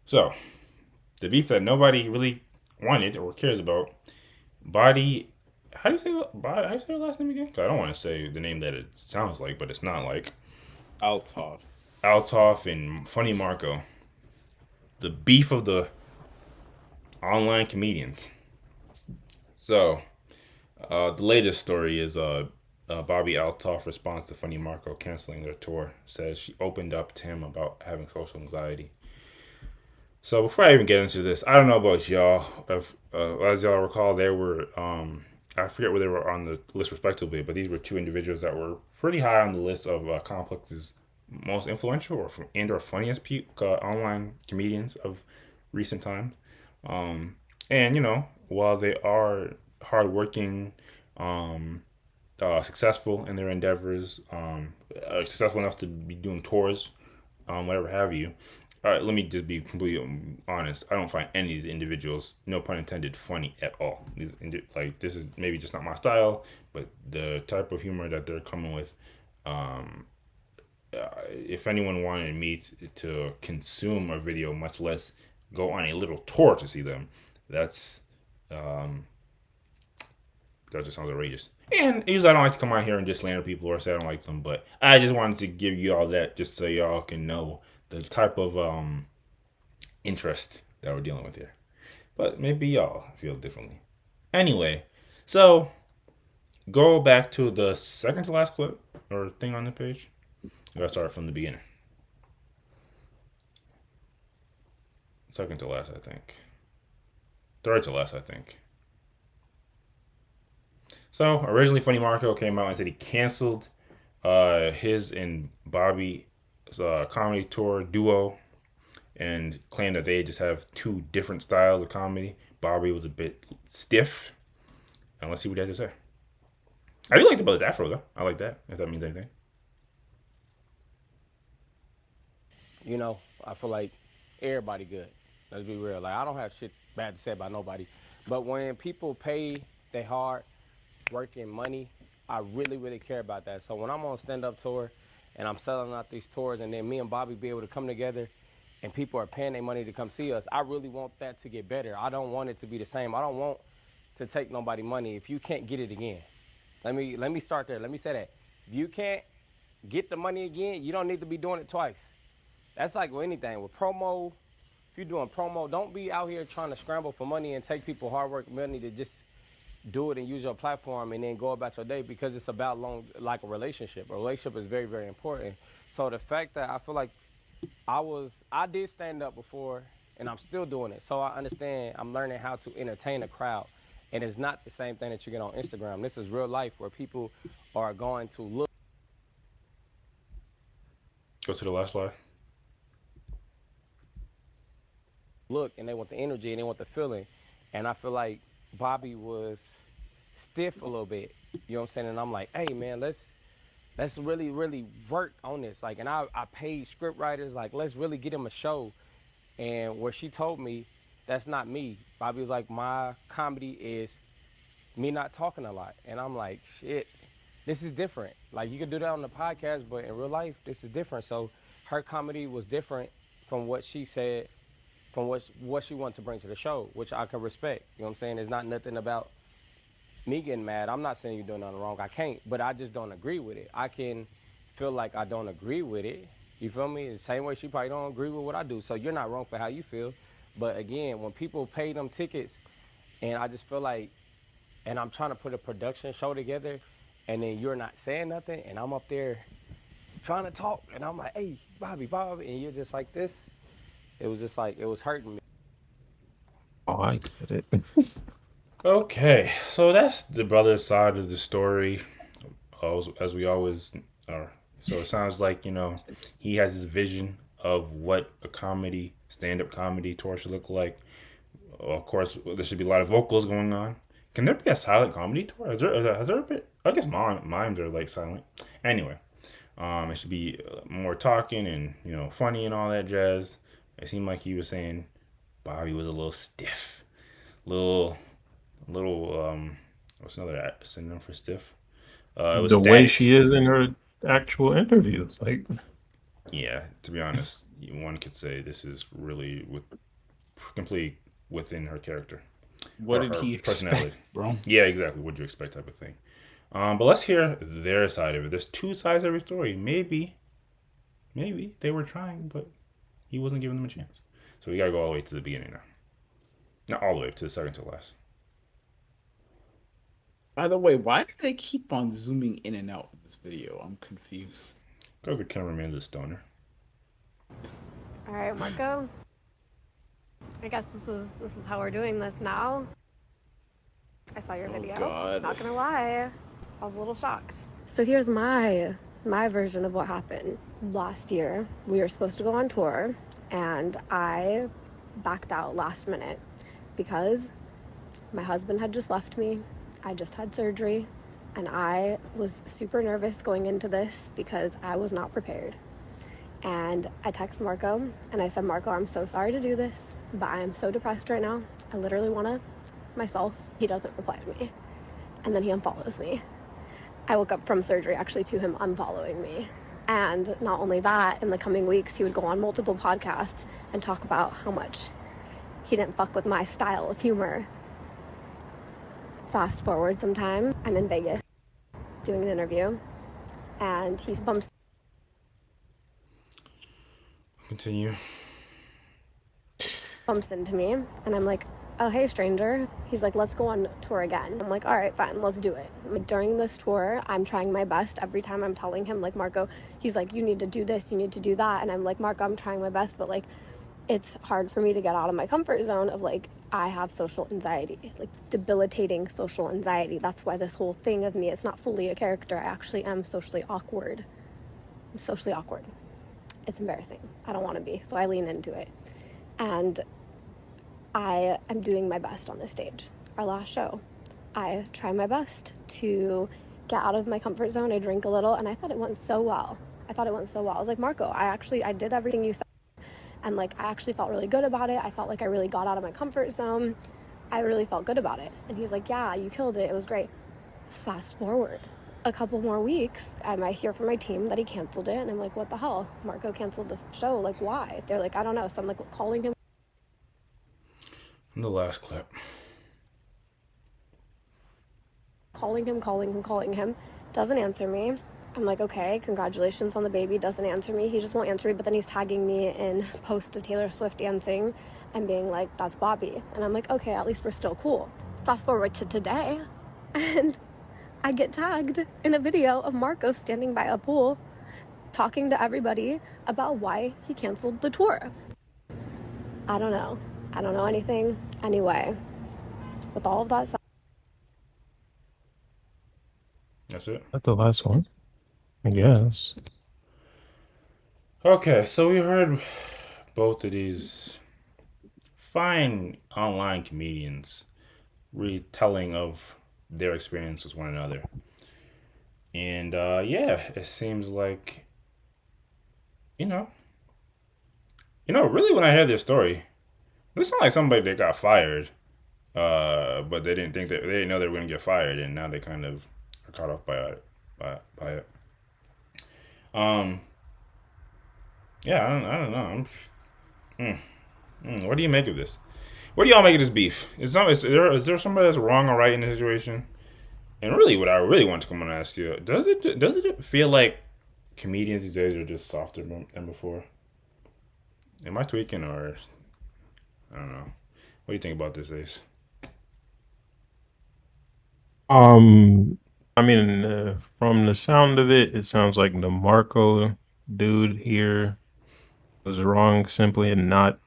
So, the beef that nobody really wanted or cares about, Body. How do you say Body? How do you say her last name again? 'Cause I don't want to say the name that it sounds like, but it's not like Althoff. Althoff and Funny Marco. The beef of the online comedians. So, the latest story is Bobbi Althoff responds to Funny Marco canceling their tour. Says she opened up to him about having social anxiety. So before I even get into this, I don't know about y'all. If, as y'all recall, there were I forget where they were on the list respectively, but these were two individuals that were pretty high on the list of Complex's most influential or funniest online comedians of recent time. And while they are hardworking, um, successful in their endeavors, successful enough to be doing tours, whatever have you. All right, let me just be completely honest. I don't find any of these individuals, no pun intended, funny at all. Like this is maybe just not my style, but the type of humor that they're coming with, um, if anyone wanted me to consume a video, much less go on a little tour to see them, that's um, that just sounds outrageous. And usually I don't like to come out here and just slander people or say I don't like them, but I just wanted to give you all that just so y'all can know the type of interest that we're dealing with here. But maybe y'all feel differently. Anyway, so go back to the second to last clip or thing on the page. I gotta start from the beginning. Second to last, I think. Third to last, I think. So originally, Funny Marco came out and said he canceled his and Bobby's comedy tour duo and claimed that they just have two different styles of comedy. Bobby was a bit stiff. And let's see what he has to say. I do like the brother's afro though. I like that. If that means anything. I feel like everybody good. Let's be real. Like I don't have shit bad to say about nobody, but when people pay their hard working money, I really, really care about that. So when I'm on stand-up tour and I'm selling out these tours and then me and Bobby be able to come together and people are paying their money to come see us, I really want that to get better. I don't want it to be the same. I don't want to take nobody money if you can't get it again. Let me start there. Let me say that. If you can't get the money again, you don't need to be doing it twice. That's like with anything. With promo, if you're doing promo, don't be out here trying to scramble for money and take people hard work money to just do it and use your platform and then go about your day because it's about like a relationship. A relationship is very, very important. So the fact that I feel like I did stand up before and I'm still doing it. So I understand I'm learning how to entertain a crowd. And it's not the same thing that you get on Instagram. This is real life where people are going to Go to the last slide. look and they want the energy and they want the feeling. And I feel like Bobby was stiff a little bit. You know what I'm saying? And I'm like, hey man, let's really, really work on this. Like, and I paid script writers, like, let's really get him a show. And where she told me, that's not me. Bobby was like, my comedy is me not talking a lot. And I'm like, shit, this is different. Like, you can do that on the podcast, but in real life, this is different. So her comedy was different from what she said, from what she wanted to bring to the show, which I can respect. You know what I'm saying? It's not nothing about me getting mad. I'm not saying you're doing nothing wrong. I can't, but I just don't agree with it. I can feel like I don't agree with it. You feel me? The same way she probably don't agree with what I do. So you're not wrong for how you feel. But again, when people pay them tickets, and I just feel like, and I'm trying to put a production show together, and then you're not saying nothing, and I'm up there trying to talk, and I'm like, hey, Bobby, and you're just like this. It was just like, it was hurting me. Oh, I get it. Okay, so that's the brother's side of the story, as we always are. So it sounds like he has his vision of what a stand-up comedy tour should look like. Of course, there should be a lot of vocals going on. Can there be a silent comedy tour? Has there been? I guess mimes are like silent. Anyway, it should be more talking and funny and all that jazz. It seemed like he was saying Bobby was a little stiff, little what's another synonym for stiff? It was The way static. she is in her actual interviews, like Yeah, to be honest, one could say this is really with completely within her character What or did her he expect, personality. bro? Yeah, exactly. What do you expect, type of thing. But let's hear their side of it. There's two sides of every story. Maybe they were trying, but he wasn't giving them a chance. So we gotta go all the way to the beginning now. Not all the way to the second to last. By the way, why do they keep on zooming in and out of this video? I'm confused. Because the cameraman's a stoner. All right, Marco. I guess this is how we're doing this now. I saw your video. God. Not gonna lie, I was a little shocked. So here's my version of what happened. Last year, we were supposed to go on tour, and I backed out last minute because my husband had just left me. I just had surgery, and I was super nervous going into this because I was not prepared. And I text Marco and I said, Marco, I'm so sorry to do this, but I am so depressed right now. I literally want to myself. He doesn't reply to me. And then he unfollows me. I woke up from surgery actually to him unfollowing me. And not only that, in the coming weeks, he would go on multiple podcasts and talk about how much he didn't fuck with my style of humor. Fast forward some time, I'm in Vegas doing an interview, and he bumps Continue. into me, and I'm like, oh, hey, stranger. He's like, let's go on tour again. I'm like, all right, fine, let's do it. Like, during this tour, I'm trying my best. Every time I'm telling him, like, Marco, he's like, you need to do this, you need to do that. And I'm like, Marco, I'm trying my best, but, like, it's hard for me to get out of my comfort zone of, like, I have social anxiety, like, debilitating social anxiety. That's why this whole thing of me, it's not fully a character. I actually am socially awkward. I'm socially awkward. It's embarrassing. I don't want to be, so I lean into it. And I am doing my best on this stage. Our last show, I try my best to get out of my comfort zone. I drink a little, and I thought it went so well. I was like, Marco, I did everything you said. And, like, I actually felt really good about it. I felt like I really got out of my comfort zone. I really felt good about it. And he's like, yeah, you killed it. It was great. Fast forward a couple more weeks, and I hear from my team that he canceled it. And I'm like, what the hell? Marco canceled the show. Like, why? They're like, I don't know. So I'm, like, calling him. The last clip. Calling him. Doesn't answer me. I'm like, okay, congratulations on the baby. Doesn't answer me. He just won't answer me. But then he's tagging me in posts of Taylor Swift dancing and being like, that's Bobbi. And I'm like, okay, at least we're still cool. Fast forward to today, and I get tagged in a video of Marco standing by a pool talking to everybody about why he canceled the tour. I don't know anything. Anyway, with all of that said, That's it. That's the last one, I guess. Okay, so we heard both of these fine online comedians retelling of their experience with one another. And yeah, it seems like really when I hear this story, it sounds like somebody that got fired, but they didn't know they were gonna get fired, and now they kind of are caught off by it. Um, yeah, I don't know. What do you make of this? What do y'all make of this beef? Is there somebody that's wrong or right in this situation? And really, what I really want to come and ask you, does it feel like comedians these days are just softer than before? Am I tweaking, or I don't know? What do you think about this, Ace? I mean, from the sound of it, it sounds like the Marco dude here was wrong simply in not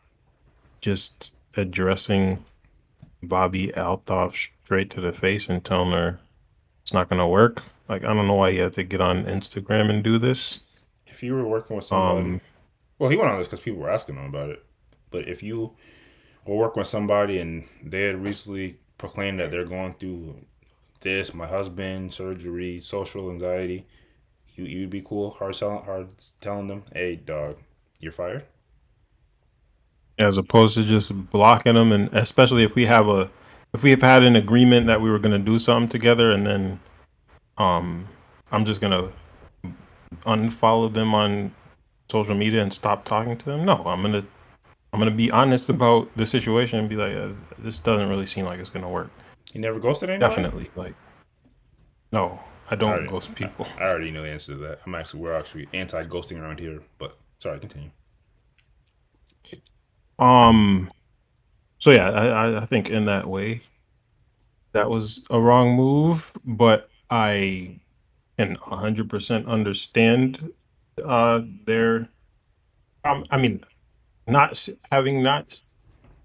just addressing Bobbi Althoff straight to the face and telling her it's not gonna work. Like, I don't know why you had to get on Instagram and do this. If you were working with somebody, well, he went on this because people were asking him about it. But if you were working with somebody and they had recently proclaimed that they're going through this, my husband, surgery, social anxiety, you'd be cool hard telling them, hey, dog, you're fired. As opposed to just blocking them, and especially if we have had an agreement that we were gonna do something together, and then I'm just gonna unfollow them on social media and stop talking to them? No, I'm gonna be honest about the situation and be like, this doesn't really seem like it's gonna work. You never ghosted anybody? Definitely, like, no, I I don't already, ghost I, people. I already know the answer to that. We're actually anti-ghosting around here. But sorry, continue. Um, so yeah, I think in that way that was a wrong move, but I can 100% understand their I mean, having not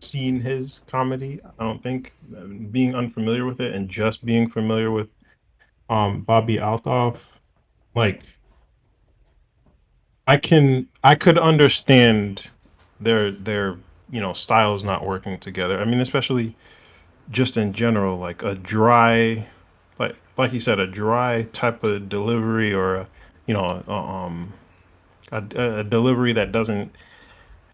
seen his comedy, I don't think being unfamiliar with it and just being familiar with Bobbi Althoff, like I could understand their styles not working together. I mean, especially just in general, like a dry, like you said, a dry type of delivery, or you know a, um a delivery that doesn't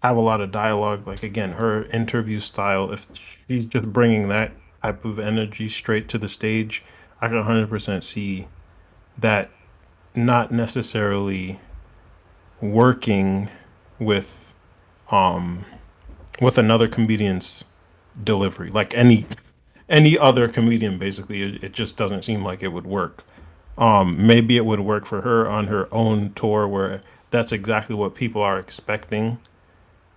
have a lot of dialogue. Like again, her interview style, if she's just bringing that type of energy straight to the stage, I can 100% see that not necessarily working with um with another comedian's delivery, like any other comedian. Basically, it just doesn't seem like it would work. Maybe it would work for her on her own tour where that's exactly what people are expecting,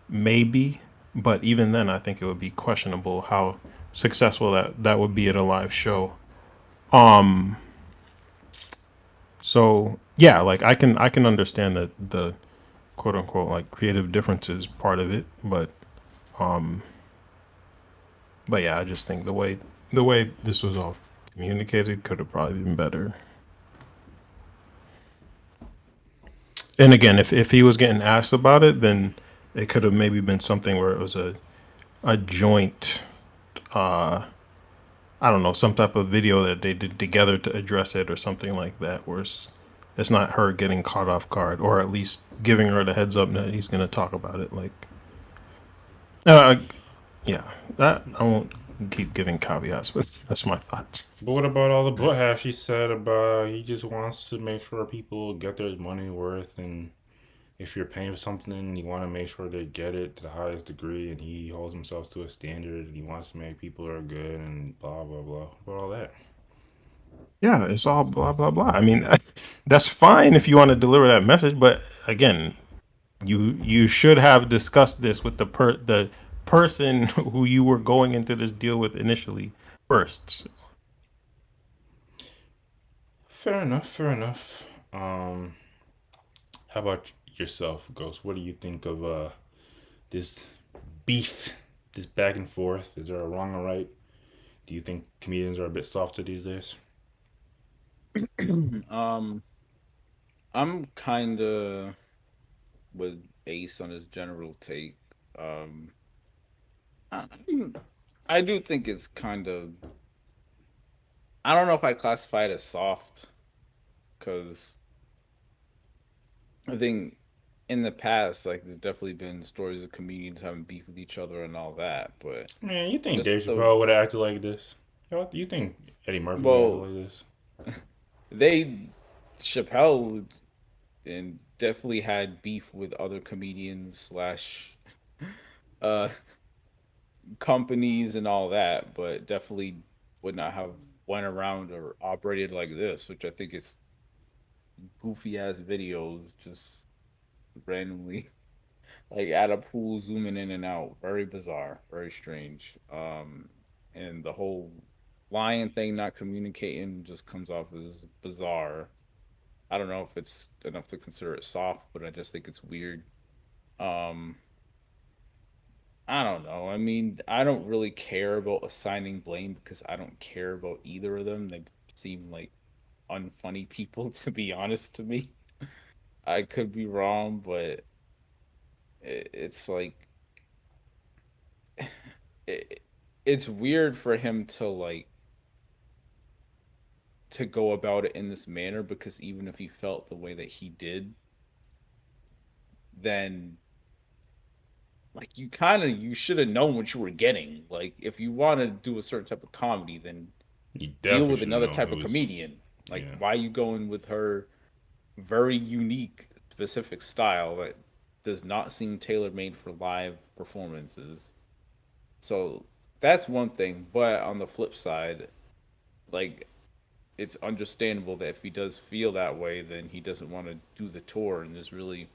maybe. But even then, I think it would be questionable how successful that would be at a live show. Um, so yeah, like I can understand that the quote unquote like creative difference is part of it, um, but yeah, I just think the way this was all communicated could have probably been better. And again, if he was getting asked about it, then it could have maybe been something where it was a joint, uh I don't know, some type of video that they did together to address it or something like that, where it's not her getting caught off guard, or at least giving her the heads up that he's going to talk about it. Like, uh, yeah, that I won't keep giving caveats, but that's my thoughts. But what about all the butt hash he said about he just wants to make sure people get their money worth, and if you're paying for something, you want to make sure they get it to the highest degree, and he holds himself to a standard, and he wants to make people are good, and blah blah blah. What about all that? Yeah, it's all blah blah blah. I mean, that's fine if you want to deliver that message, but again, you should have discussed this with the person who you were going into this deal with initially first. Fair enough. Fair enough. How about yourself, Ghost? What do you think of this beef, this back and forth? Is there a wrong or right? Do you think comedians are a bit softer these days? um, I'm kind of with Ace on his general take. Um, I, I do think it's kind of. I don't know if I classify it as soft because I think in the past, like, there's definitely been stories of comedians having beef with each other and all that. But Man, you think Dave just the Chappelle would have acted like this? You think Eddie Murphy would have acted well, like this? they Chappelle and definitely had beef with other comedians slash uh companies and all that, but definitely would not have went around or operated like this, which I think is goofy ass videos just randomly like at a pool zooming in and out. Very bizarre, very strange. And the whole lion thing not communicating just comes off as bizarre. I don't know if it's enough to consider it soft, but I just think it's weird. Um, I don't know. I mean, I don't really care about assigning blame because I don't care about either of them. They seem like unfunny people, to be honest to me. I could be wrong, but it's like it, it's weird for him to like to go about it in this manner because even if he felt the way that he did, then like you should have known what you were getting. Like if you want to do a certain type of comedy, then You deal definitely with should have another known type it of was. comedian. Like Yeah. why are you going with her very unique specific style that does not seem tailor made for live performances. So that's one thing. But on the flip side, like it's understandable that if he does feel that way, then he doesn't want to do the tour. And there's really,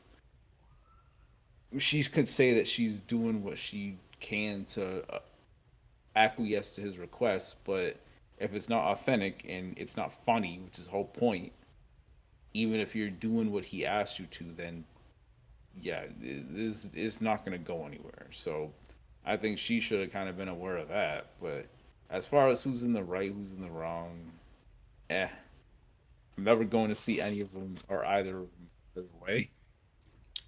she could say that she's doing what she can to acquiesce to his request, but if it's not authentic and it's not funny, which is the whole point, even if you're doing what he asked you to, then yeah, it's not going to go anywhere. So I think she should have kind of been aware of that. But as far as who's in the right, who's in the wrong, eh, I'm never going to see any of them or either of them either way.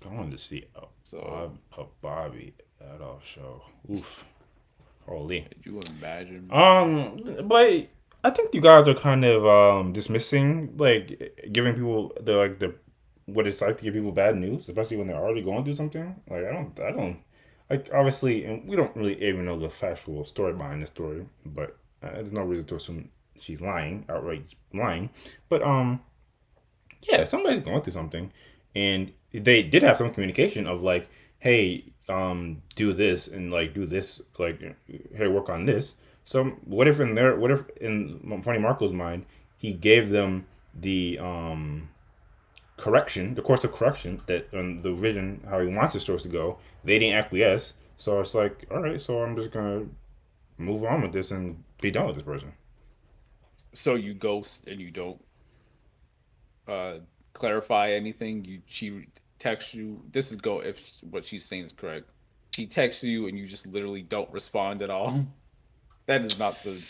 Going to see So a Bobby Althoff show. Oof. Holy. could you imagine? But I think you guys are kind of dismissing, like, giving people the what it's like to give people bad news, especially when they're already going through something. Like, I don't like, obviously, and we don't really even know the factual story behind the story, but there's no reason to assume she's lying, outright lying. But yeah, somebody's going through something, and they did have some communication of like, hey, do this and like do this, like, hey, work on this. So what if in Funny Marco's mind, he gave them the correction, the course of correction that the vision how he wants the stories to go. They didn't acquiesce, so it's like, all right, so I'm just gonna move on with this and be done with this person. So you ghost and you don't uh clarify anything. She texts you. This is go if what she's saying is correct. She texts you and you just literally don't respond at all. That is not the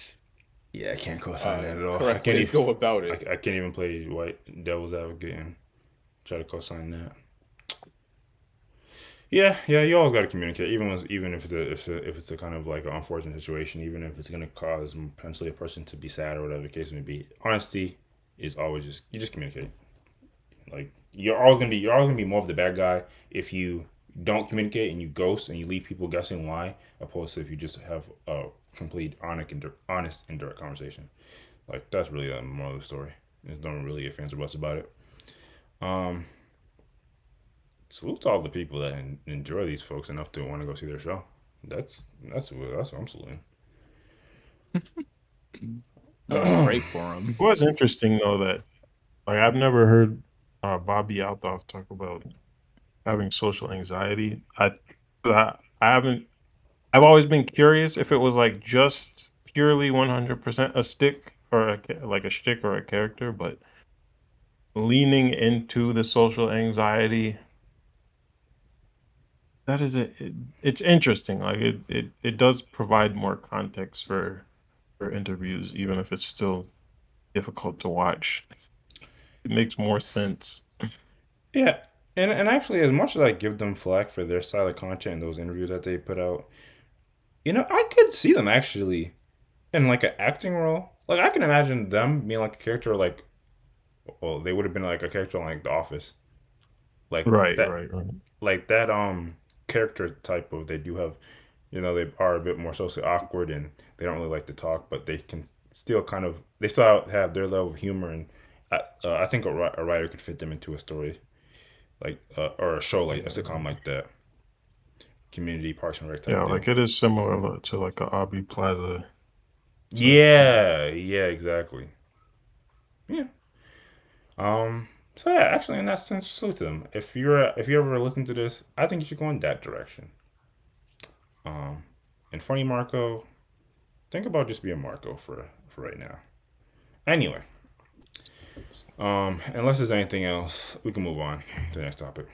Yeah, I can't co-sign that at all. correct way to go about it. I can't even play white devil's advocate and try to co-sign that. Yeah, you always got to communicate, even if it's a kind of like an unfortunate situation, even if it's gonna cause potentially a person to be sad or whatever the case may be. Honesty is always just you just communicate. Like you're always gonna be more of the bad guy if you don't communicate and you ghost and you leave people guessing why, opposed to if you just have a complete honest and direct conversation. Like that's really the moral of the story. There's no really ifs ands or buts about it. Um, Salute to all the people that enjoy these folks enough to want to go see their show. That's what I'm saluting. Great for him. It was interesting though that like I've never heard Bobby Althoff talk about having social anxiety. I haven't. I've always been curious if it was like just purely 100% a stick or like a shtick or a character, but leaning into the social anxiety, that is it's interesting. Like it does provide more context for interviews, even if it's still difficult to watch. It makes more sense. Yeah, and actually, as much as I give them flack for their style of content and those interviews that they put out, I could see them actually in like an acting role. Like I can imagine them being like a character, like, well, they would have been like a character on like The Office, like Right, that, right, right. like that character type of they do have, they are a bit more socially awkward and they don't really like to talk, but they can still kind of they still have their level of humor and I think a writer could fit them into a story like or a show like a sitcom like that, Community, Parks and Rec type Yeah, deal. like it is similar to like a Aubrey Plaza type. Yeah, exactly. Yeah. So yeah, actually, in that sense, salute to them. If you ever listen to this, I think you should go in that direction. Um, and funny Marco, think about just being Marco for right now. Anyway, unless there's anything else, we can move on to the next topic.